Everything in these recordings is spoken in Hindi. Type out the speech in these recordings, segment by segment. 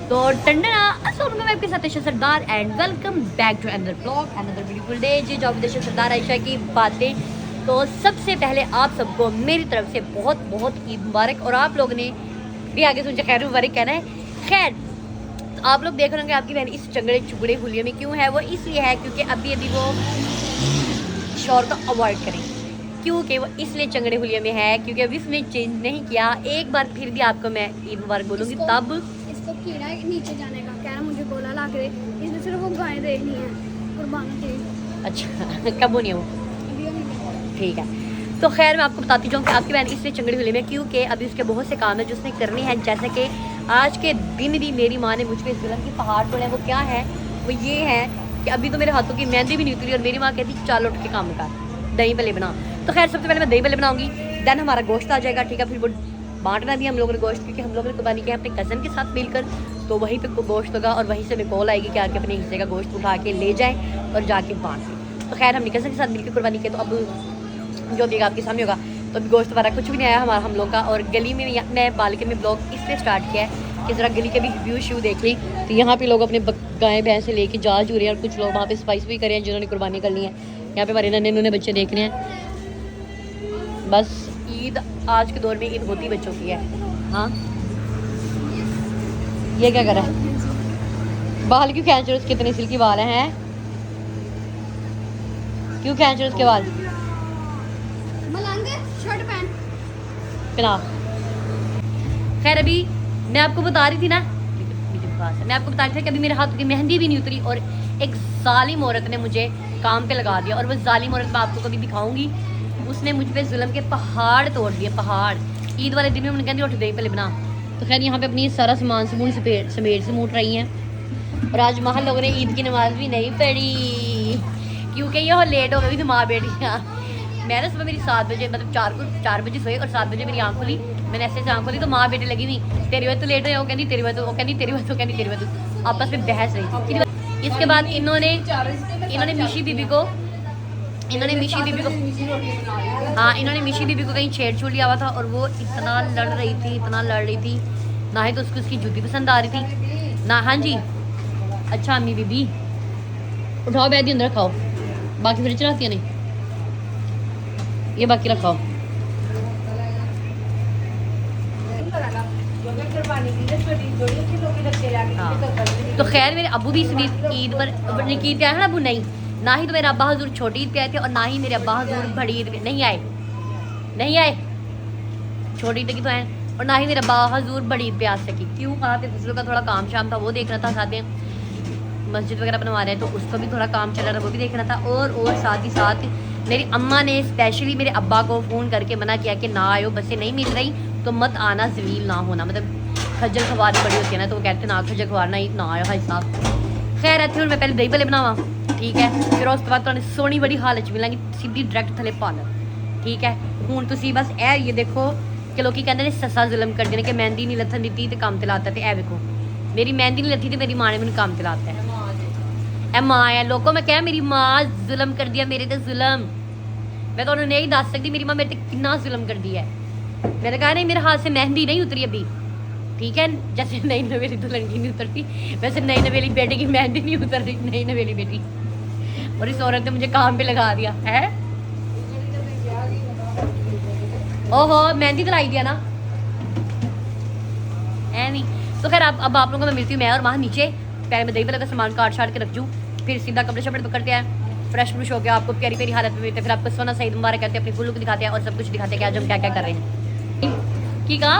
तो टंडना अस्सलाम वालेकुम, आपके साथ Ayesha Sardar and welcome back to another blog another beautiful day. जी जॉब विद सरदार आयशा की बातें। तो सबसे पहले आप सबको मेरी तरफ से बहुत बहुत ईद मुबारक, और आप लोग ने भी आगे सुन खैर मुबारक कहना है। खैर तो आप लोग देख रहे होंगे आपकी बहन इस चंगड़े चुगड़े हुलिये में क्यों है। वो इसलिए है क्योंकि अभी वो शोर को अवॉइड करें, क्योंकि वो इसलिए चंगड़े हुलिये में है क्योंकि अभी उसने चेंज नहीं किया। एक बार फिर भी आपको मैं ईद मुबारक बोलूँगी तब इसको कीड़ा है नीचे जाने का, कह रहा मुझे गोला ला के दे, इसने सिर्फ वो गाय देखनी है कुर्बानी के। अच्छा कब नहीं हो, ठीक है। तो खैर मैं आपको बताती जाऊँ कि आपकी बहन इसलिए चंगड़ी हुई में क्योंकि अभी उसके बहुत से काम है जो उसने करने हैं। जैसे कि आज के दिन भी मेरी माँ ने मुझ पर इस जुल्म की पहाड़ तोड़े हैं। वो क्या है, वो ये है कि अभी तो मेरे हाथों की मेहंदी भी नहीं उतरी और मेरी माँ कहती चल उठ के काम कर, दही भले बना। तो खैर सबसे पहले मैं दही भले बनाऊंगी, देन हमारा गोश्त आ जाएगा, ठीक है। फिर वो बांटना भी हम लोगों ने गोश्त, क्योंकि हम लोगों ने कुर्बानी किया अपने कज़न के साथ मिलकर। तो वहीं पे गोश्त होगा और वहीं से मैं कॉल आएगी कि आके अपने हिस्से का गोश्त उठा के ले जाए और जाके बांट लें। तो खैर हमने कज़न के साथ मिलकर कुर्बानी की, तो अब जो भी आपके सामने होगा। तो अभी गोश्त वगैरह कुछ भी नहीं आया हमारा हम लोग का। और गली में मैं बालकनी में ब्लॉग इसलिए स्टार्ट किया है कि ज़रा गली के भी व्यू शू देख ली। तो यहाँ पे लोग अपने गाय भैंस से लेके जा चुके हैं और कुछ लोग वहाँ पे सफाई भी करें जिन्होंने कुर्बानी करनी है। यहाँ पे हमारे नन्हे नन्हे बच्चे देख रहे हैं। बस ईद आज के दौर में ईद होती बच्चों की है। हाँ ये क्या कर रहा है, बाल क्यों खींच रहे हो, कितने सिल्की बाल हैं, क्यों खींच रहे हो उसके बाल, शर्ट पहन पिला। खैर अभी मैं आपको बता रही थी ना, मैं आपको बता रही थी कि अभी मेरे हाथ की मेहंदी भी नहीं उतरी और एक जालिम औरत ने मुझे काम पे लगा दिया। और वो जालिम औरत मैं आपको कभी दिखाऊंगी। उसने मुझ पे जुल्म के पहाड़ तोड़ दिए, पहाड़। ईद वाले दिन में उन्होंने कहती उठ दही पहले बना। तो खैर यहाँ पे अपनी सारा सामान समून समेट से मूट रही हैं। और आज महल लोगों ने ईद की नमाज भी नहीं पढ़ी क्योंकि ये लेट हो गई थी माँ बेटियाँ। मैंने सुबह मेरी 7 बजे मतलब 4 बजे सोई और 7 बजे मेरी आँख खुली। मैंने ऐसे आँख खुली तो माँ बेटे लगी हुई, तेरी वजह तो लेट हो, कहती तेरी वजह, वो कहती तेरी वजह, कहती तेरी वजह, आपस में बहस रही थी। इसके बाद इन्होंने मिशी बीबी को हाँ इन्होंने मिशी बीबी को कहीं छेड़ लिया हुआ था और वो इतना लड़ रही थी ना ही तो उसको उसकी जूती पसंद आ रही थी ना। हाँ जी अच्छा अम्मी बीबी उठाओ बैदी अंदर रखाओ, बाकी फ्रिज रखती है नहीं, ये बाकी रखाओ। हाँ। तो खैर मेरे अबू भी इस ईद पर ईद पे आए हैं। अबू नहीं, ना ही तो मेरे अब्बा हजूर छोटी ईद पे आए थे और ना ही मेरे अब्बा हजूर बड़ी ईद पे नहीं आए। छोटी ईद की तो है और ना ही मेरे अब्बा हजूर बड़ी ईद पे आ सकी। क्यों, वहाँ पे फजलों का थोड़ा काम शाम था, वो देखना था। साथ में मस्जिद वगैरह बनवा रहे हैं तो उसका भी थोड़ा काम चल रहा था, वो भी देखना था। और साथ ही साथ मेरी अम्मा ने स्पेशली मेरे अब्बा को फ़ोन करके मना किया कि ना आयो, बसें नहीं मिल रही तो मत आना, जलील ना होना। मतलब खज्जल खवारी बड़ी होती है ना, तो वो कहते ना खज्जल खवार ना आयो भाई साहब। खैर इतने मैं पहले दही भले बनावा, ठीक है। फिर उसके बाद तो सोनी बड़ी हालत मिलेंगी सीधी डायरेक्ट थले पालर, ठीक है। हूँ तुम बस ये देखो कि लोग कहते हैं सस्सा जुल्म कर देने कि मेहंदी नहीं लथन दी तो काम दिलाता। तो देखो मेरी मेहंदी नहीं लथी तो मेरी माँ ने मैंने काम दिलाता है। ए माँ है लोगों में क्या, मेरी माँ जुल्म कर दिया मेरे तो जुल्म। मैं तो उन्होंने नहीं दस सकती मेरी माँ मेरे से कितना जुल्म कर दिया है। मैंने कहा नहीं मेरे हाथ से मेहंदी नहीं उतरी अभी, ठीक है। जैसे नई नवेली दुल्हन की नहीं उतरती वैसे नई नवेली बेटे की मेहंदी नहीं उतर रही, नई नवेली बेटी। और इस औरत ने मुझे काम पे लगा दिया है। ओहो मेहंदी तो लाई दिया ना, है नहीं। तो खैर अब आप लोगों को मैं मिलती हूँ, मैं और वहाँ नीचे। पहले मैं दही भले का सामान काट छाट के रख दूँ, फिर सीधा कपड़े शपड़े पकड़ते हैं, फ्रेश फ्रूश हो गया, आपको प्यारी प्यारी हालत में मिलते हैं। फिर आपको सोना सही मुबारक करते हैं, अपनी फुल को दिखाते हैं और सब कुछ दिखाते हैं कि आज हम क्या क्या कर रहे हैं। की कहा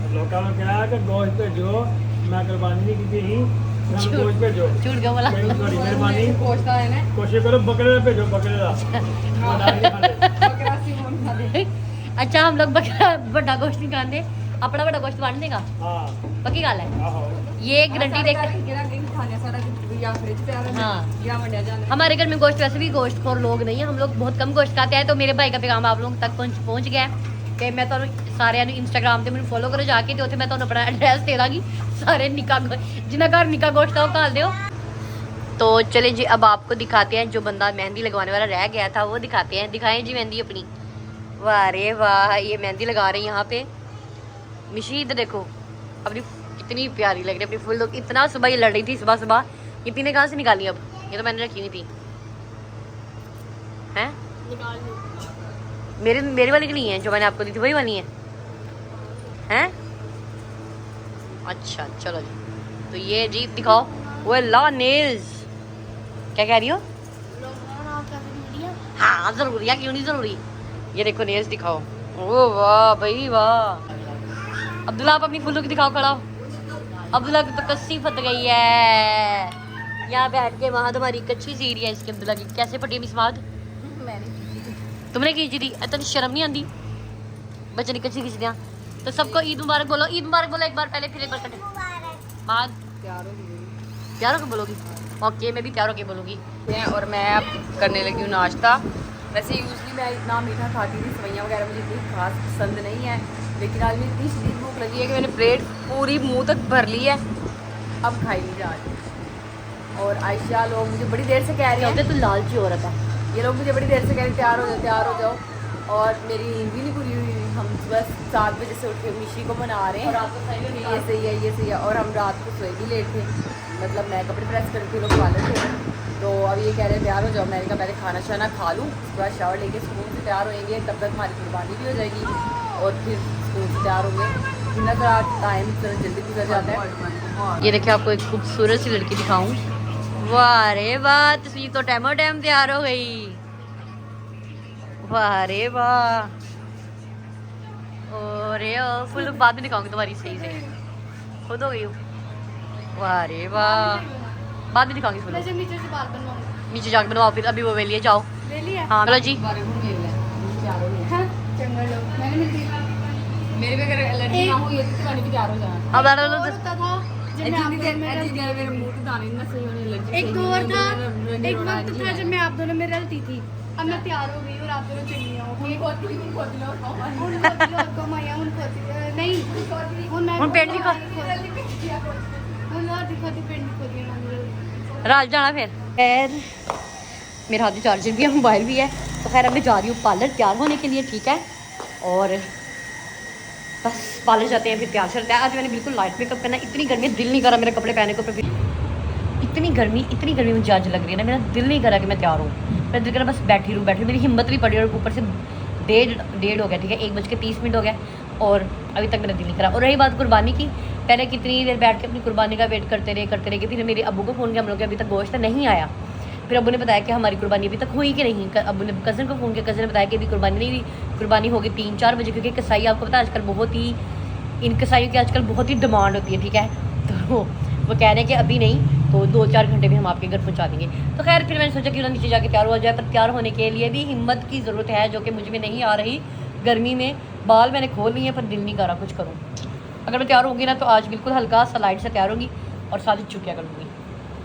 गोश्त भेजो, मैं कुर्बानी नहीं की थी, गोश्त भेजो। झूठ क्यों बोला, मेहरबानी कोशिश करो बकरे का भेजो, बकरे का। अच्छा हम लोग बकरा बड़ा गोश्त नहीं खाते, अपना बड़ा गोश्त बांट देगा, पक्की गल है ये गारंटी देख। हाँ हमारे घर में गोश्त वैसे भी गोश्त खोर लोग नहीं है, हम लोग बहुत कम गोश्त खाते हैं। तो मेरे भाई का पैगाम आप लोगों तक पहुँच गया है कि मैं तो सारे इंस्टाग्राम पे मैंने फॉलो करो जाके, तो मैं तो अपना एड्रैस दे दांगी। सारे निका जिन्हें घर निका गोश्त है वो घाल दो। तो चले जी अब आपको दिखाते हैं जो बंदा मेहंदी लगवाने वाला रह गया था, वो दिखाते हैं। दिखाएं जी मेहंदी अपनी। वाह रे वाह, ये मेहंदी लगा रहे हैं यहाँ पे। मिशी इधर देखो अपनी कितनी प्यारी लग रही है अपनी फुल लुक। इतना सुबह ये लड़ रही थी सुबह सुबह, ये पीने कहाँ से निकाली अब? ये तो मैंने रखी हुई थी। हैं मेरे वाली की नहीं है, जो मैंने आपको दी थी वही वाली है। हैं अच्छा चलो जी। तो ये जी दिखाओ, वो ला नेल्स। क्या कह रही हो? हाँ जरूरी है, क्यों नहीं जरूरी। ये देखो नेल्स दिखाओ। ओ वाह भाई वाह। अब्दुल्ला आप अपनी फुल्लू की दिखाओ, खड़ा हो। अब्दुल्ला की तो कस्सी फट गई है यहाँ बैठ के। वहाँ तुम्हारी कच्ची सीढ़ी है इसकी अब्दुल्ला की। कैसे फटी मिसमाद? तुमने खींची थी? इतनी शर्म नहीं आती बच्चे ने कच्ची खींच दिया। तो सबको ईद मुबारक बोलो, ईद मुबारक बोलो एक बार पहले, फिर एक बार कटे बाद तैयार होकर बोलोगी। ओके मैं भी तैयार होकर बोलूँगी। और मैं अब करने लगी हूँ नाश्ता। वैसे यूजली मैं इतना मीठा खाती थी, सवैयाँ वगैरह मुझे इतनी खास पसंद नहीं है, लेकिन आज मुझे इतनी शदीद भूख लगी है कि मैंने प्लेट पूरी मुंह तक भर ली है, अब खाई नहीं जा रही। और आयशा लोग मुझे बड़ी देर से कह रही हैं, तो लालची औरत है ये लोग मुझे बड़ी देर से कह रहे तैयार हो जाओ। और मेरी नींद भी नहीं पूरी हुई। हम सुबह 7 बजे से उठ के मिशी को मना रहे हैं कि ये सही है। और हम रात को सोए भी लेट थे, मतलब मैं कपड़े प्रेस करके लोग पार्लर थे। तो अब ये कह रहे हैं तैयार हो जाओ। मैंने कहा पहले खाना शाना खा लूँ, उसके बाद शावर लेके स्कूल से तैयार होएंगे, तब तक हमारी कुर्बानी भी हो जाएगी और फिर स्कूल से तैयार होंगे। इतना सा टाइम जल्दी गुजर जाता है। ये देखिए आपको एक खूबसूरत सी लड़की दिखाऊं। वाह रे वाह, तस्वीर तो टाइम तैयार हो गई। वाह रे वाह। अरे फुल लुक बाद में दिखाऊंगी तुम्हारी सही से, खुद हो गई हो। वाह रे वाह, बाद में दिखाऊंगी फुल। वैसे नीचे से बाल बनवाऊंगी। नीचे जाके बनवाओ फिर, अभी वो ले लिए जाओ। ले लिया? हाँ चलो जी। हाँ, चंगा लो। मैंने मिलती मेरे भी अगर एलर्जी ना हो ये तो मैंने भी तैयार हो जाना। अब और होता था जब मैं आप दोनों मेरे मुंह के दाने ना सही होने लग एक दौर था, एक वक्त था जब मैं आप दोनों में रलती थी। अब मैं तैयार हो गई और आप दोनों चिड़िया हो गई। ਹੁਣ ਪਿੰਡ ਵੀ रात जाना फिर। खैर मेरे हाथ में चार्जर भी है, मोबाइल भी है। तो खैर अब मैं जा रही हूँ पार्लर तैयार होने के लिए, ठीक है। और बस पार्लर जाते हैं फिर तैयार चलता है। आज मैंने बिल्कुल लाइट मेकअप करना, इतनी गर्मी है, दिल नहीं कर रहा मेरे कपड़े पहनने को। इतनी गर्मी मुझे आज लग रही है ना, मेरा दिल नहीं करा कि मैं तैयार हूँ। मेरा दिल करा बस बैठी रहूँ। मेरी हिम्मत नहीं पड़ी और ऊपर से डेढ़ हो गया, ठीक है, 1:30 हो गया और अभी तक मेरा दिल नहीं करा। और रही बात कुर्बानी की, पहले कितनी देर बैठ के अपनी कुर्बानी का वेट करते रहे। फिर मेरे अब्बू को फ़ोन किया, हम लोग के अभी तक गोश्त नहीं आया। फिर अब्बू ने बताया कि हमारी कुर्बानी अभी तक हुई कि नहीं। अब्बू ने कज़न को फ़ोन किया, कज़न ने बताया कि अभी कुर्बानी नहीं हुई, कुर्बानी होगी 3-4 बजे। क्योंकि कसाई आपको पता है आजकल बहुत ही, इन कसाईयों की आजकल बहुत ही डिमांड होती है, ठीक है। तो वो कह रहे हैं कि अभी नहीं तो 2-4 घंटे में हम आपके घर पहुंचा देंगे। तो खैर फिर मैंने सोचा कि ना नीचे जाके तैयार हो जाए। पर तैयार होने के लिए भी हिम्मत की ज़रूरत है, जो कि मुझ में नहीं आ रही गर्मी में। बाल मैंने खोल लिए पर दिल नहीं कर रहा कुछ करूँ। अगर मैं तैयार होंगी ना तो आज बिल्कुल हल्का सा लाइट से तैयार होंगी और साथ ही चुकिया करूँगी।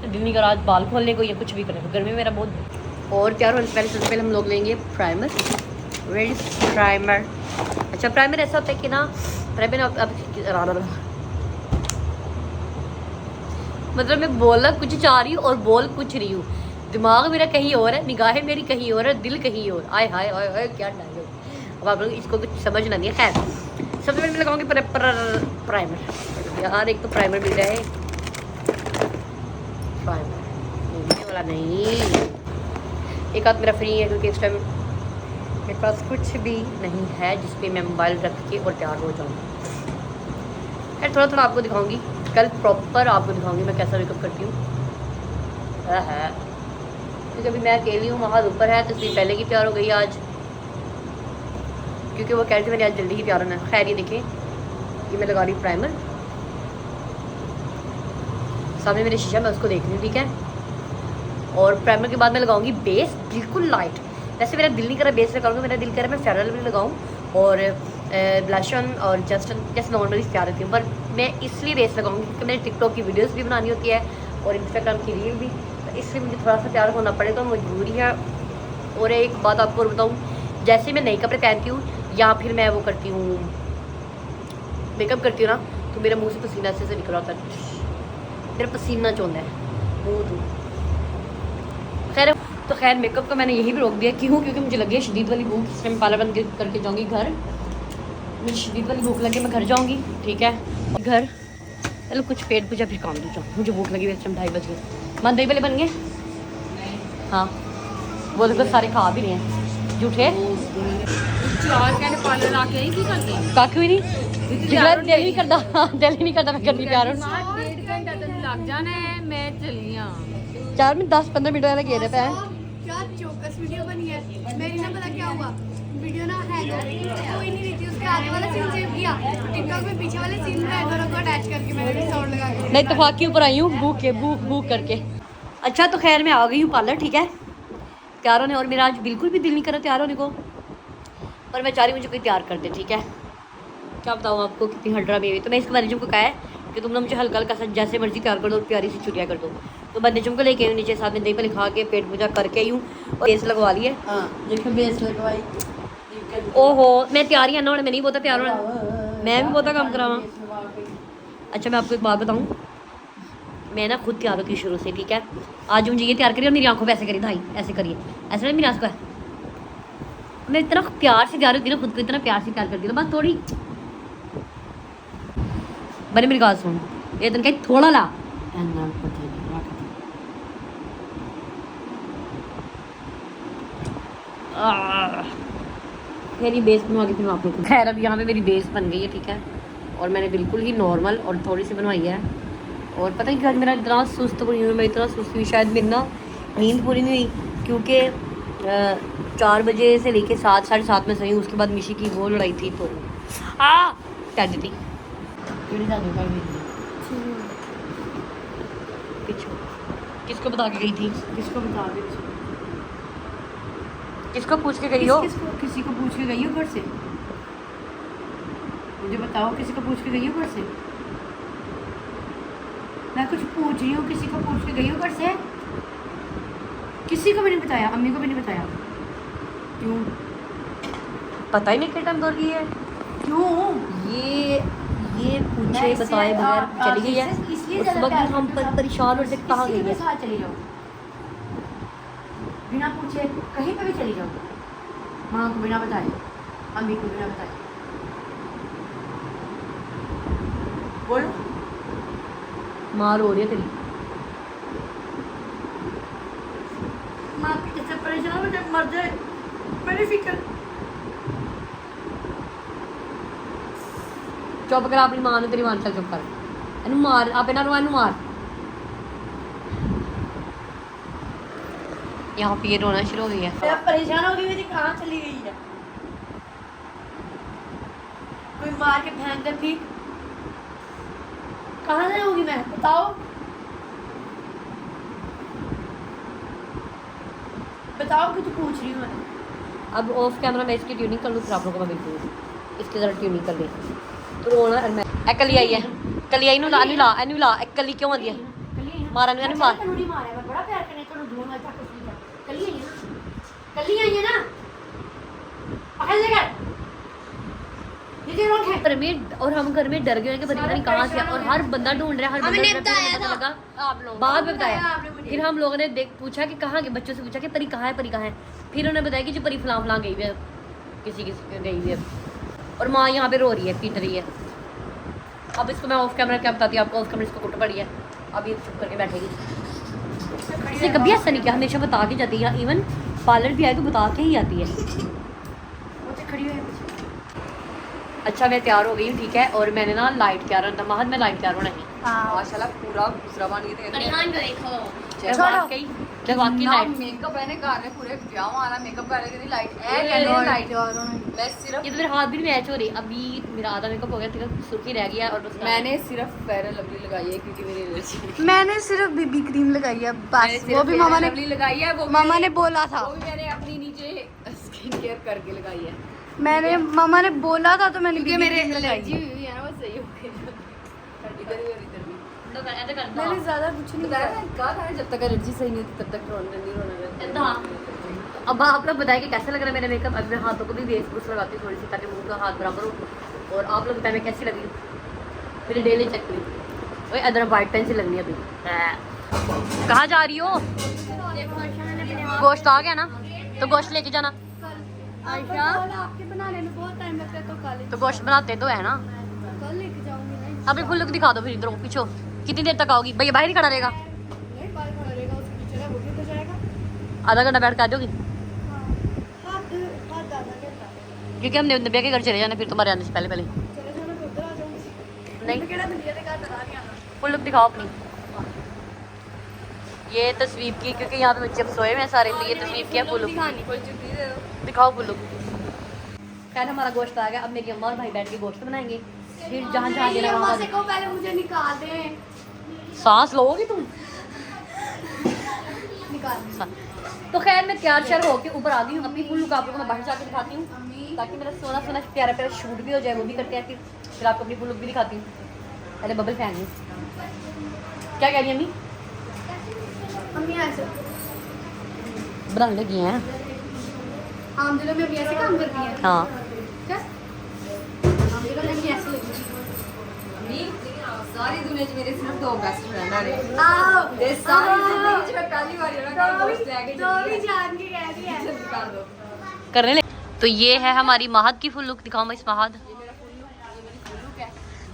तो दिल नहीं कर रहा आज बाल खोलने को या कुछ भी करने को, गर्मी में मेरा बहुत। और तैयार होने से पहले सबसे पहले हम लोग लेंगे प्राइमर। Red primer. अच्छा प्राइमर ऐसा होता है कि ना, प्राइमर अब मतलब मैं बोलना कुछ चाह रही हूँ और बोल कुछ रही हूँ। दिमाग मेरा कहीं और है, निगाहें मेरी कहीं और है, दिल कहीं और। आय हाय हाय हाय क्या डायलॉग। अब आप लोग इसको कुछ समझ ना नहीं है। खैर सबसे पहले मैं लगाऊंगी प्राइमर। यार एक तो प्राइमर मिल जाए, प्राइमर वाला नहीं। एक हाथ मेरा फ्री है क्योंकि इस टाइम मेरे पास कुछ भी नहीं है जिस पर मैं मोबाइल रख के और तैयार हो जाऊँ। खैर थोड़ा थोड़ा आपको दिखाऊंगी, कल प्रॉपर आपको दिखाऊंगी मैं कैसा मेकअप करती हूँ। है क्योंकि अभी मैं अकेली हूँ, वहाँ ऊपर है तस्वीर पहले की तैयार हो गई आज, क्योंकि वो कह रही थी मैंने आज जल्दी ही तैयार होना है। खैर ये देखें, ये मैं लगा रही हूँ प्राइमर। सामने मेरे शीशा, मैं उसको देख रही हूँ, ठीक है। और प्राइमर के बाद मैं लगाऊंगी बेस, बिल्कुल लाइट। वैसे मेरा दिल नहीं कर रहा बेस लगाऊंगा, मेरा दिल कर रहा है मैं फेयर लवली लगाऊँ और ब्लश ऑन और जस्ट नॉर्मली तैयार होती हूँ। पर मैं इसलिए बेस लगाऊंगी क्योंकि मैंने टिकटॉक की वीडियोस भी बनानी होती है और इंस्टाग्राम की रील भी, तो इसलिए मुझे थोड़ा सा तैयार होना पड़ेगा, मजबूरी है। और एक बात आपको और बताऊँ, जैसे मैं नए कपड़े पहनती हूँ या फिर मैं वो करती हूँ मेकअप करती हूँ ना, तो मेरे मुँह से पसीना से निकल आता है, मेरा पसीना चौंधा है मुँह तो। खैर मेकअप का मैंने यही भी रोक दिया। क्यों? क्योंकि मुझे लगी है शदीद वाली भूख, इसलिए मैं पार्लर बंद करके जाऊँगी घर। मुझे शदीद वाली भूख लगे, मैं घर जाऊँगी, ठीक है। घर चलो कुछ पेट पूजा फिर काम दूँ, मुझे भूख लगी, वैसे 2:30 बज गए। मन दही पहले बन गए? हाँ वो देखो सारे खा भी रहे हैं झूठे। पार्लर आके आई की करते काकी हुई नहीं जिगरा दिल नहीं करता, दिल ही नहीं करता मैं करनी प्यार। 1.5 घंटा तो लग जाना है, मैं चली हाँ 4 मिनट 10-15 मिनट वाला गए पे क्या चौकस वीडियो बनी है मेरी ना, पता क्या हुआ, वीडियो ना हैंग हो रही थी, कोई नहीं रही थी, उसके आगे वाला सीन सेव किया टिकटॉक में, पीछे वाले सीन में दोनों को अटैच करके मैंने साउंड लगा के। मैं इत्तेफाक के ऊपर आई हूँ भूख करके। अच्छा तो खैर मैं आ गई हूँ पार्लर, ठीक है तैयार होने, और मेरा आज बिल्कुल भी दिल नहीं कर रहा तैयार होने को, और मैं चाह रही हूँ मुझे कोई तैयार कर दे, ठीक है। क्या बताऊँ आपको कितनी हड्रा में हुई, तो मैं इसके मैनेजर को कहा है कि तुम ना मुझे हल्का हल्का सा जैसे मर्जी तैयार कर दो और प्यारी सी चुटिया कर दो। तो मैनेजर को लेके आई नीचे, साथ में दही पर लिखा के पेट पूजा करके आई हूँ और बेस लगवा ली है। देखो बेस लगवाई। ओहो मैं तैयार ही है ना, मैं नहीं बहुत तैयार होना, मैं भी बहुत काम करावा। अच्छा मैं आपको एक बात बताऊँ, मैं ना खुद तैयार होती शुरू से, ठीक है। आज मुझे ये तैयार करिए और मेरी आंखों पे ऐसे करिए, भाई ऐसे करिए, ऐसे ना मेरी आंखों है। मैं इतना प्यार से तैयार होती ना, खुद को इतना प्यार से तैयार करती ना, बस थोड़ी मैंने मेरी बात सुन, ये तो कहीं थोड़ा ला मेरी बेस बनवा के फिर आपको। खैर अब यहाँ पे मेरी बेस बन गई है, ठीक है, और मैंने बिल्कुल ही नॉर्मल और थोड़ी सी बनवाई है। और पता है कि आज मेरा इतना सुस्त हुई हूँ, मैं इतना सुस्त हुई, शायद मेरी ना नींद पूरी नहीं हुई, क्योंकि 4 बजे से लेके 7 साढ़े 7 में सही, उसके बाद मिशी की वो लड़ाई थी तो क्या दी थी किसको बता के गई थी, किसको बता दे, किसको पूछ के गई हो? किसी को पूछ के गई हो घर से? मुझे बताओ किसी को पूछ के गई हो घर से? मैं कुछ पूछ रही हूँ, किसी को पूछ के गई हो घर से? किसी को भी नहीं बताया, अम्मी को भी नहीं बताया? क्यों? पता ही नहीं कितना टाइम दौड़ गई है, क्यों? ये पूछे बताए बगैर चली गई है। उस वक्त हम परेशान और से कहाँ गई है। साथ चली जाओ, बिना पूछे कहीं पे भी चली जाओ, माँ को बिना बताए, अम्मी को बिना बताए, बोलो। मार हो रही है तेरी माँ इससे परेशान हो जाए, मर जाए, मेरी फिक्र। चुप कर अपनी मां तेरी मां, चल चुप कर, ਇਹਨੂੰ ਮਾਰ ਆਪੇ ਨਾ ਰੋਣ ਮਾਰ। यहाँ पे ये रोना शुरू हो गई है। मैं परेशान हो गई, मेरी कहाँ चली गई है? कोई मार के फेंक दे ठीक, कहाँ से होगी मैं, बताओ बताओ, कुछ पूछ रही हूँ मैं। अब ऑफ कैमरा मैं इसकी ट्यूनिंग कर लूँ, फिर आप लोगों को मैं भेजूँगी इसकी ज़रा ट्यूनिंग कर ली। तो रोना और मैं कली आई है, कली आई ला नहीं ला एनू ला कली क्यों आती है मारा नहीं मार नहीं मारा, मैं बड़ा प्यार करने को दूर में तक कुछ नहीं, कली आई है ना, कली आई है ना, पकड़ ले कर ये रोक है। घर में, और हम घर में डर गए कि पता नहीं कहाँ से, और हर बंदा ढूंढ रहा है, हर बंदा पता लगा बाद में बताया। फिर हम लोगों ने देख पूछा कि कहाँ गए, बच्चों से पूछा कि परी कहाँ है, परी कहाँ है। फिर उन्होंने बताया कि जो परी फलां फलां गई हुई है, किसी किसी गई हुई है, और माँ यहाँ पे रो रही है, पीट रही है। अब इसको मैं ऑफ कैमरा क्या बताती हूँ आपको, ऑफ कैमरा इसको कुट पड़ी है, अब ये चुप करके बैठेगी। इसने कभी ऐसा नहीं किया, हमेशा बता के जाती है, इवन पार्लर भी आए तो बता के ही आती है। खड़ी है। अच्छा मैं तैयार हो गई हूँ, ठीक है, और मैंने ना लाइट तैयार होना था, महद में लाइट तैयार होना है। माशाल्लाह पूरा दूसरा बन गया वाकई लाइट मेकअप मैंने घर में पूरे ब्याह वाला मेकअप कर रही थी, लाइट ए कहने लाइट मैं सिर्फ ये तो मेरे हाथ भी नहीं मैच हो रही, अभी मेरा आधा मेकअप हो गया, ठीक सुर्खी रह गया, और बस मैंने सिर्फ फेयर लवली लगाई है क्योंकि मेरी एलर्जी। मैंने सिर्फ बीबी क्रीम लगाई है बस, वो भी मामा ने लगाई है, वो मामा ने बोला था, वो भी मैंने अपनी नीचे स्किन केयर करके लगाई है। मैंने मामा ने बोला था तो मैंने क्योंकि BB मेरे cream लगाई। एलर्जी हुई है ना, वो सही हो गई इधर भी और इधर भी। मैंने ज्यादा कुछ नहीं बताया लगाया। ना, कहा था ना, जब तक एलर्जी सही नहीं होती तब तक नहीं रोना रहता। अब आप लोग बताएं कि कैसा लग रहा है मेरा मेकअप। अब मैं हाथों को भी बेस बूस लगाती हूँ थोड़ी सी, ताकि मुंह का हाथ बराबर हो, और आप लोग बताएं मैं कैसी लगी, फिर डेली चेक करी। ओए अदर वाइट पेन से लगनी है अभी। कहाँ जा रही हो? गोश्त आ गया ना, तो गोश्त लेके जाना। आयशा आपके बनाने में बहुत टाइम लगता है, तो कल तो गोश्त बनाते तो है ना, कल लेके जाऊंगी। अपने फुल लुक दिखा दो फिर इधर पीछे। कितनी देर तक आओगी? भैया बाहर ही खड़ा रहेगा? नहीं बाल खड़ा रहेगा, उसके पीछे ना वो भी हो जाएगा। आधा घंटा बैठ के आ जाओगी? हाथ दादा कहता है क्योंकि हमने नबिया के घर चले जाना फिर तुम्हारे आने से पहले। चले जाना तो उधर आ जाऊंगी। नहीं केड़ा दुनिया के घर नजर नहीं आना। फुल लुक दिखाओ अपनी। ये तस्वीर की, क्योंकि यहाँ पे बच्चे अब सोए हुए हैं सारे, तो ये तस्वीर की है फुल लुक। दिखाओ फुल लुक। खैर हमारा गोश्त आ गया। अब मेरी अम्मा और भाई बैठ के गोश्त बनाएंगे, फिर जहाँ जहाँ देना अम्मा वहाँ से कहो पहले मुझे निकाल दें। सांस लोगी तुम। निकाल। तो खैर मैं तैयार श्यार होके ऊपर आ गई हूँ। अपनी फुल लुक आपको मैं बाहर जाकर दिखाती हूँ, ताकि मेरा सोना सोना प्यारा प्यारा शूट भी हो जाए, वो भी करते हैं। फिर आपको अपनी फुल लुक भी दिखाती हूँ। पहले बबल फैन हूँ। क्या कह रही है अम्मी? अम्मी ऐसे बनाने लगी हैं। आम दिनों में अम्मी ऐसे काम करती है। हाँ क्या आम दिनों में अम्मी ऐसे लगती सारी दुनिया च मेरे सिर्फ 2 बेस्ट फ्रेंड आ रहे है। आओ ते सारी जिंदगी च मैं पहली बार ना दोस्त लेके तो भी जान के कह रही है। जल्दी कर दो। करने ले। तो ये है हमारी महद की फुल लुक। दिखाओ मैं इस महद।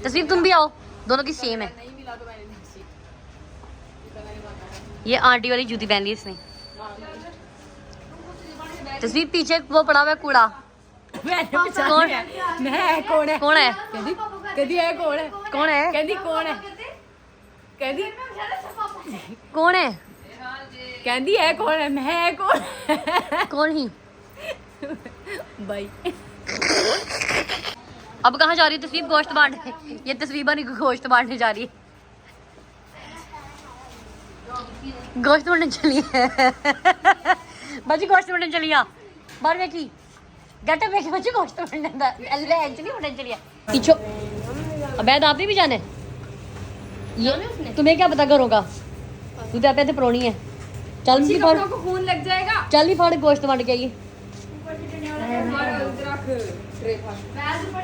तस्वीर तुम भी आओ, दोनों की सेम है। नहीं मिला तो मैंने नहीं। ये आंटी वाली जूती पहन ली इसने। तस्वीर पीछे वो पड़ा हुआ है कूड़ा। कौन मैं कौन है? कौन है? कहती है कौन है? कौन है? कहती कौन है? कहती कौन है? कहती है कौन है? मैं कौन? कौन ही? भाई अब कहाँ जा रही है तस्वीर? गोश्त बांटने। ये तस्वीर बनी गोश्त बांटने जा रही है। गोश्त बांटने चली है। बच्ची गोश्त बांटने चली है। बाहर देखी गट में बच्ची गोश्त बांटने एक्चुअली बांटने चली है। पीछो अबैद आपने भी जाने? ये तुम्हें क्या पता करोगा? तू तो आप ऐसे प्रोनी है। चल भी फाड़, को खून लग जाएगा। चल भी फाड़ गोश्त बांट के आइए।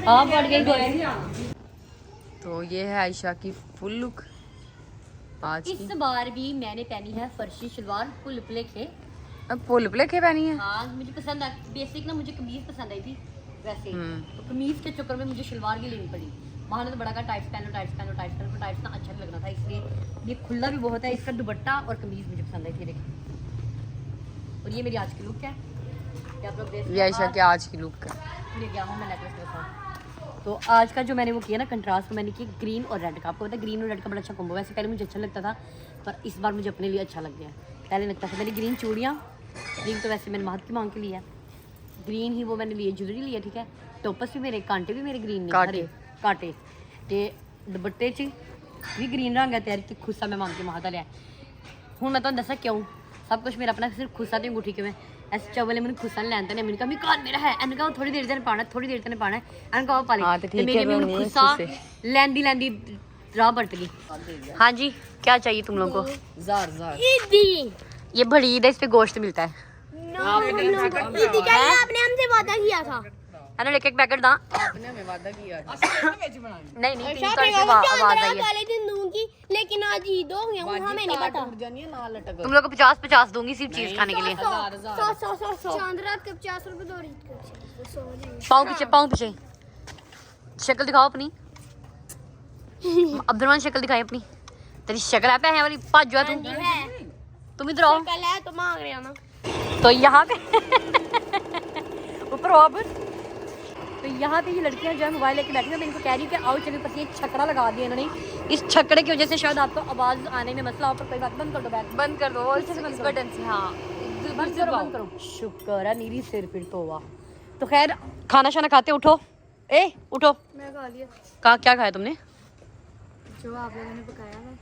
हाँ फाड़ के गोश्त। तो ये है आयशा की फुल लुक आज इस बार भी मैंने पहनी है फर्शी शलवार फुल प्लेखे। अब फुल प्लेखे पहनी है। हाँ मुझे पसंद है। बेसिक ना मुझे कमीज पसंद आई थी वैसे, तो कमीज के चक्कर में मुझे शलवार की लेनी पड़ी। वहाँ ने तो बड़ा कहा टाइट्स पहनो टाइट्स पहनो टाइट्स पहनो, पर टाइट्स ना अच्छा नहीं लग रहा था, इसलिए ये खुला भी बहुत है। इसका दुपट्टा और कमीज मुझे पसंद आई थी। देखिए और ये मेरी आज की लुक है। क्या आप लोग देख ये आयशा की आज की लुक है। ले गया हूँ मैं नेकलेस के साथ। तो आज का जो मैंने वो किया ना कंट्रास्ट, मैंने किया ग्रीन और रेड का। आपको पता है ग्रीन और रेड का बड़ा अच्छा कॉम्बो। वैसे पहले मुझे अच्छा लगता था, पर इस बार मुझे अपने लिए अच्छा लग गया। पहले लगता था मेरी ग्रीन चूड़ियाँ, ग्रीन तो वैसे मैंने महत की मांग के लिया, ग्रीन ही वो मैंने लिए, ज्वेलरी लिया, ठीक है। टोपस भी मेरे, कांटे भी मेरे ग्रीन ने, कांटे ते दुपट्टे च भी ग्रीन रंग है तैयार कि खुस्सा मैं मांग के महता लिया। हूँ मैं तो दसा क्यों सब कुछ मेरा अपना, सिर्फ खुस्सा तो अंगूठी क्यों ऐसे चवले मैंने खुस्सा नहीं लैंता नहीं। मैंने कहा मेरा मेरा है, एन कहा थोड़ी देर तेने पाना, थोड़ी देर तेने पाना है, एन कहा पा ले। मेरी मैंने खुस्सा लैंदी लैंदी राह बट गई। हाँ जी क्या चाहिए तुम लोगों को? जार जार ये बड़ी ईद है, इस पे गोश्त मिलता है। आपने हमसे वादा किया था। एक एक पैकेट दा। आपने हमें वादा किया नहीं नहीं 3 तारीख से आवाज आई है। पहले दिन दूंगी, लेकिन आज ईद हो गया, हमें नहीं पता। तुम लोग को 50-50 दूंगी सिर्फ चीज खाने के लिए। 100 चांद रात के 50 रुपए दो ईद के। पाँव पीछे शक्ल दिखाओ अपनी। अब्दुलरहमान शक्ल दिखाई अपनी। तेरी शक्ल है पे वाली पाँच जो है तुम इधर आओ। कल है तो मांग रहे हो ना। तो यहाँ पे ऊपर आओ। तो यहाँ पे ये लड़कियाँ जो है मोबाइल लेके बैठी हैं। मैं इनको कह रही हूँ कि आओ चलिए, पर ये छकड़ा लगा दिया इन्होंने। इस छकड़े की वजह से शायद आपको आवाज़ आने में मसला हो, पर कोई बात, बंद कर दो बैग, बंद कर दो इस बटन से। हाँ बंद करो। शुक्र है नीरी सिर फिर तो हुआ। तो खैर खाना शाना खाते, उठो उठो। मैं खा लिया कहा क्या खाया तुमने? जो आप लोगों ने पकाया है।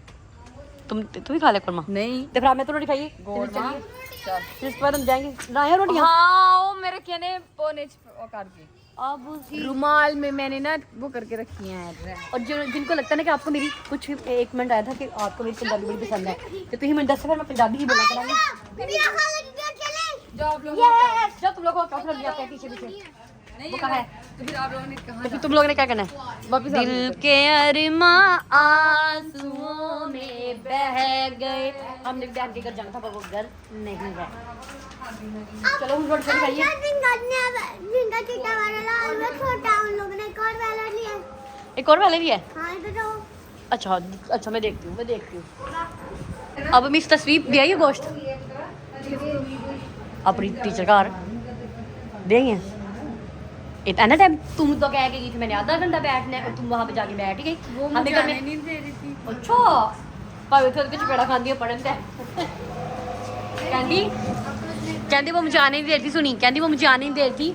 तुम ही खा ले कुरमा? नहीं तो फिर मैं तो रोटी खाइए। फिर इसके बाद हम जाएंगे ना रोटियाँ। हाँ वो मेरे कहने पोने करके अब रुमाल में मैंने ना वो करके रखी है। और जिनको लगता है ना कि आपको मेरी कुछ एक मिनट आया था कि आपको मेरी पंजाबी बड़ी पसंद है, तो तुम मिनट 10 से मैं पंजाबी ही बोला करूँगी। जो आप लोग जो तुम लोगों को क्या है पीछे वो कहा है, तो फिर आप लोगों ने कहा तो फिर तुम लोगों ने क्या करना है? वापस दिल के अरमां आंसुओं में बह गए। हमने बहन के घर जाना था पर वो घर नहीं गए। चलो हम रोटी से खाइए। एक और वाले भी है। हाँ इधर जाओ। अच्छा अच्छा, मैं देखती हूँ। अब मैं इस तस्वीर दे आई गोश्त अपनी टीचर घर देंगे इतना टाइम। तुम तो कह के गई थी मैंने आधा घंटा बैठना है और तुम वहाँ पे जाके बैठ गई। वो हमें मुझे घर आने में नहीं दे रही थी। अच्छा भावे तो कुछ पेड़ा खाती है पढ़न से कहती वो मुझे आने नहीं दे रही थी। सुनी कहती वो मुझे आने नहीं दे रही थी।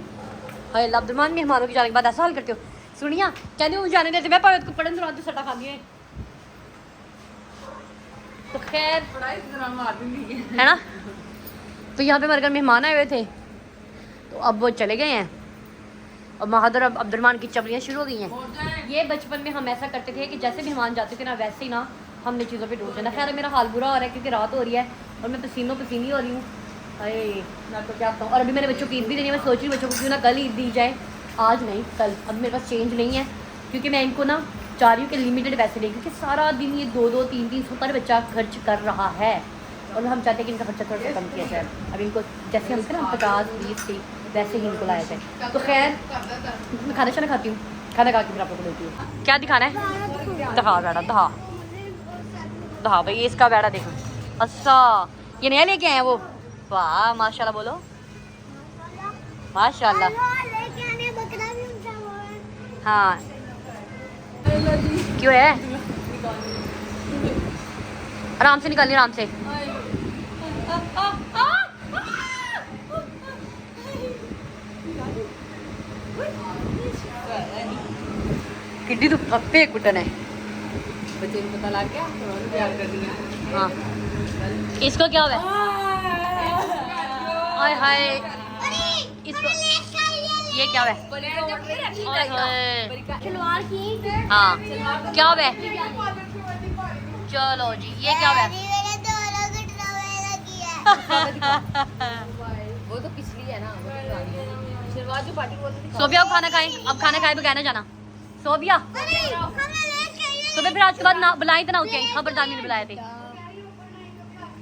हाय अब्दुलरहमान मेहमानों के जाने के बाद ऐसा हाल करते हो। सुनिया कहती वो मुझे आने नहीं देती, मैं भावे को पढ़न दौरान तो सटा खाती है। तो खैर है ना। तो यहाँ पे हमारे घर मेहमान आए हुए थे तो अब वो चले गए हैं और महादर अब अब्दुलरहमान की चबलियाँ शुरू हो गई हैं। ये बचपन में हम ऐसा करते थे कि जैसे मेहमान जाते थे ना वैसे ही ना हमने चीज़ों पे डूब जाना। खैर मेरा हाल बुरा हो रहा है क्योंकि रात हो रही है और मैं पसीनों पसीनी हो रही हूँ। अरे मैं तो क्या बताऊँ। और अभी मैंने बच्चों की ईद भी देनी है। मैं सोच रही हूँ बच्चों को क्यों ना कल ईद दी जाए, आज नहीं कल। अब मेरे पास चेंज नहीं है क्योंकि मैं इनको ना चाह रही हूँ कि लिमिटेड पैसे दें क्योंकि सारा दिन ये 2-2, 3-3 सौ पर बच्चा खर्च कर रहा है और हम चाहते हैं कि इनका खर्चा थोड़ा सा कम किया जाए। अब इनको जैसे हम थे ना 50-20 थे वैसे ही इनको लाया जाए। तो खैर मैं खाना शाना खाती हूँ, खाना खा के फिर आप लोग को देती हूँ। क्या दिखाना है? दहा बेड़ा दहा भाई इसका बेड़ा देखो। अच्छा ये नया लेके आए हैं वो। वाह माशाल्लाह बोलो माशाल्लाह। हाँ क्यों है? आराम से निकालिए आराम से। किड्डी तो पप्पे कुटन है। बच्चे को पता लग गया, उन्होंने प्यार कर दिया। हाँ इसको क्या हुआ? हाय हाय इसको ये क्या हुआ? खिलवाड़ की। हाँ क्या हुआ? चलो जी ये क्या हुआ? वो तो पिछली है ना, वो तो पुरानी है। शुरुआत जो पार्टी बोलते थे। सोबिया अब खाना खाएं, अब खाना खाए बगैर ना जाना। सोबिया सुबह फिर आज के बाद ना बुलाई तो ना होती आई। खबरदार नहीं बुलाए थे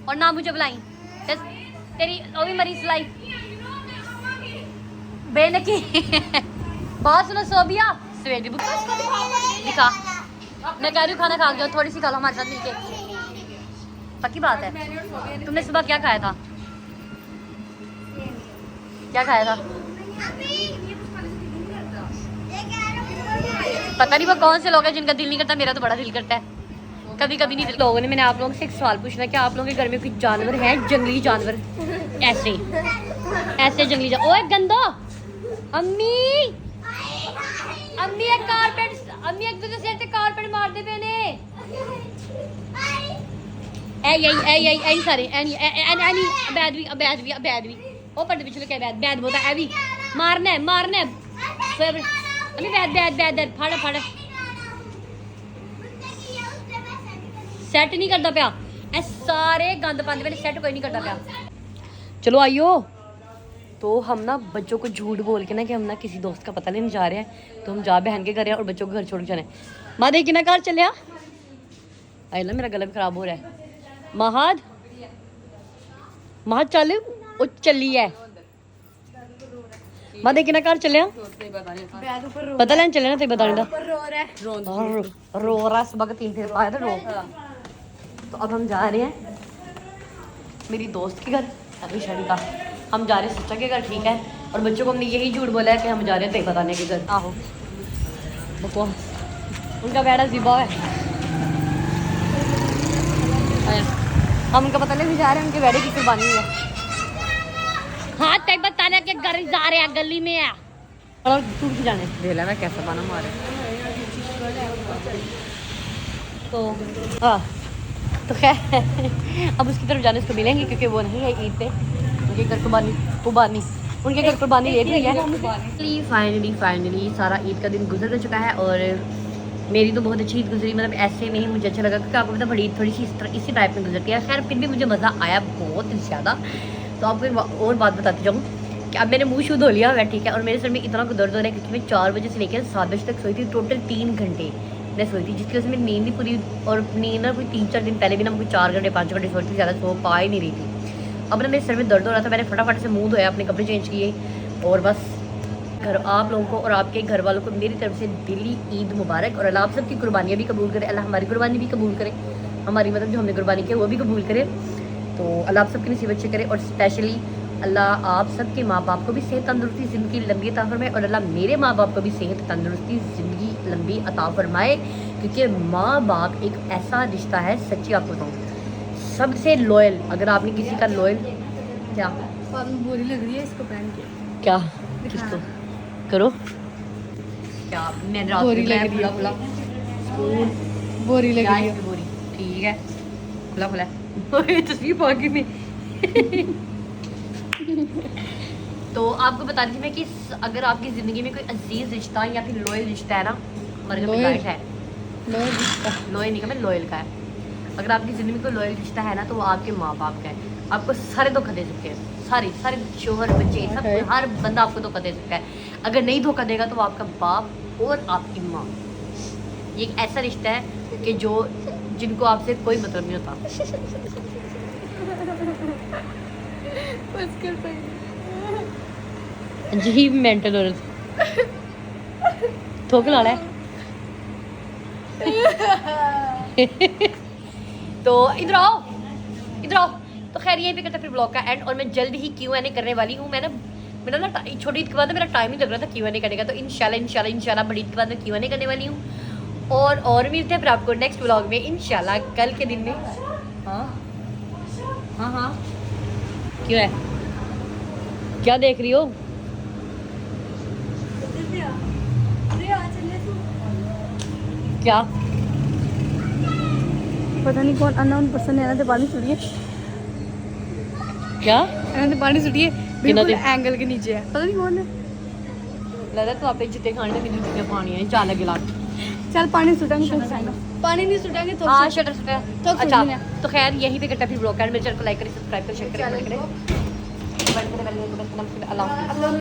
और ना मुझे बुलाई। तेरी वो भी मरी सिलाई बेनकी। बहुत सुनो सोबिया सवेरी बुक दिखा। मैं कह रही हूँ खाना खा जाओ, थोड़ी सी खा लो हमारे साथ मिलके। पक्की बात है। तुमने सुबह क्या खाया था? क्या खाया था? पता नहीं वो कौन से लोग हैं जिनका दिल नहीं करता। मेरा तो बड़ा दिल करता है कभी कभी। नहीं लोगों ने मैंने आप लोगों से एक सवाल पूछना है कि आप लोगों के घर में कोई जानवर है? जंगली जानवर ऐसे ऐसे जंगली जानवर। ओए गंदो अम्मी अम्मी एक कारपेट अम्मी एक दूसरे सिर से कारपेट मारते पे ने ऐ सारे एनी बैद भी ओ पढ़ पिछले क्या बैद बोता है भी मारना है अम्मी बैद फड़ सेट नहीं करता पिया। ए सारे गंद पाते पे सेट कोई नहीं करता पिया। चलो आइयो। तो हम ना बच्चों को झूठ बोल के ना कि हम ना किसी दोस्त का पता लेने जा रहे हैं तो हम जा बहन के घर हैं और बच्चों को घर छोड़ के जाने। माँ देखी ना घर चलिया। अरे मेरा गला भी खराब हो रहा है। महाद चल ओ चली है। माँ देखी ना घर चलिया पता लेने चले ना तो बता रो रहा सुबह 3 फिर आया था रो। तो अब हम जा रहे हैं मेरी दोस्त के घर अभी शादी का। हम जा रहे हैं सच्चा के घर ठीक है। और बच्चों को हमने यही झूठ बोला है कि हम जा रहे हैं तेरे बताने के घर। आहो उनका बेड़ा जिबा है। हम उनका पता नहीं जा रहे हैं उनके बेड़े की कुर्बानी है। हाँ तेरे बताने के घर जा रहे हैं गली में है और तू भी जाने देला मैं कैसा बना मारे। तो खैर अब उसकी तरफ जाने उसको मिलेंगे क्योंकि वो नहीं है ईद पे। उनके घर कुर्बानी उनके घर कुर्बानी लेट हुई है। फाइनली सारा ईद का दिन गुजर चुका है और मेरी तो बहुत अच्छी ईद गुजरी। मतलब ऐसे नहीं मुझे अच्छा लगा क्योंकि आपको पता बड़ी थोड़ी सी इसी टाइप में गुजरती है। खैर फिर भी मुझे मज़ा आया बहुत ज़्यादा। तो आपको एक और बात बताती जाऊँ कि अब मैंने मुँह शू धो लिया है ठीक है। और मेरे सर में इतना दर्द हो रहा है क्योंकि मैं 4 बजे से लेकर 7 बजे तक सोई थी। टोटल 3 घंटे मैं सोई थी जिसकी वजह से मेरी नींद नहीं पूरी। और नींद ना कोई 3-4 दिन पहले भी ना कोई 4 घंटे 5 घंटे सोई थी, ज़्यादा सो पा ही नहीं रही थी। अब ना मेरे सर में दर्द हो रहा था। मैंने फटाफट से मुँह धोया, अपने कपड़े चेंज किए और बस घर आप लोगों को और आपके घर वालों को मेरी तरफ से दिली ईद मुबारक। और अल्लाह आप सबकी कुर्बानियाँ भी कबूल करे, अल्लाह हमारी कुर्बानी भी कबूल करे, हमारी मतलब जो हमने कुर्बानी की वो भी कबूल करे। तो अल्लाह आप सबकी नसीब अच्छे करे और स्पेशली अल्लाह आप सबके माँ बाप को भी सेहत तंदुरुस्ती ज़िंदगी लंबी अता फरमाए और अल्लाह मेरे माँ बाप को भी सेहत तंदुरुस्ती ज़िंदगी लंबी अता फरमाए। क्योंकि माँ बाप एक ऐसा रिश्ता है, सच्ची आपको बताऊँ, सबसे लॉयल। अगर आपने किसी का लॉयल क्या बुरी लग रही है इसको पहन के। क्या किसको करो क्या मैंने रात बोरी में लग रही है। खुला स्कूल बोरी लग क्या रही है है। बोरी ठीक है खुला खुला है। तस्वीर पागी में तो आपको बता रही थी मैं कि अगर आपकी ज़िंदगी में कोई अजीज रिश्ता या फिर लॉयल रिश्ता है ना, हमारे घर में Loyal? लाइट है, लॉयल नहीं का मैं लॉयल का है। अगर आपकी ज़िंदगी में कोई लॉयल रिश्ता है ना तो वो आपके माँ बाप का है। आपको सारे धोखा दे सकते हैं, सारे सारे शोहर बच्चे सब Okay. हर बंदा आपको धोखा दे सकता है। अगर नहीं धोखा देगा तो वो आपका बाप और आपकी माँ। ये एक ऐसा रिश्ता है कि जो जिनको आपसे कोई मतलब नहीं होता। बस कर पाई। अजीब मेंटल औरत थोक लाना है। तो इधर आओ इधर आओ। तो खैर यहीं पे करते फिर ब्लॉग का एंड और मैं जल्द ही Q&A करने वाली हूँ। मैं ना मेरा ना छोटी ईद के बाद मेरा टाइम ही लग रहा था Q&A करने का, तो इंशाल्लाह बड़ी ईद के बाद मैं Q&A करने वाली हूँ। और मिलते हैं फिर आपको नेक्स्ट ब्लॉग में इंशाल्लाह कल के दिन में। हाँ हाँ हाँ क्यों है, क्या देख रही हो? क्या पता नहीं कौन अननोन पर्सन है ना, तो पानी सुटिए, क्या तो पानी सुटिए बिल्कुल दे? एंगल के नीचे है, पता नहीं कौन है। लगता तो आपे जितने खाने मैंने चीज़ें खानी है चाल लगे लाग। चल पानी सुटांगे तो पानी नहीं सुटांगे तो हाँ शटर शटर तो अच्छा। सुननी तो खैर यहीं पे करता फिर ब्लॉग मेरे चैनल को लाइक करें, सब्सक्राइब करें, शेयर करें, कमेंट करें, अल्लाह हाफ़िज़।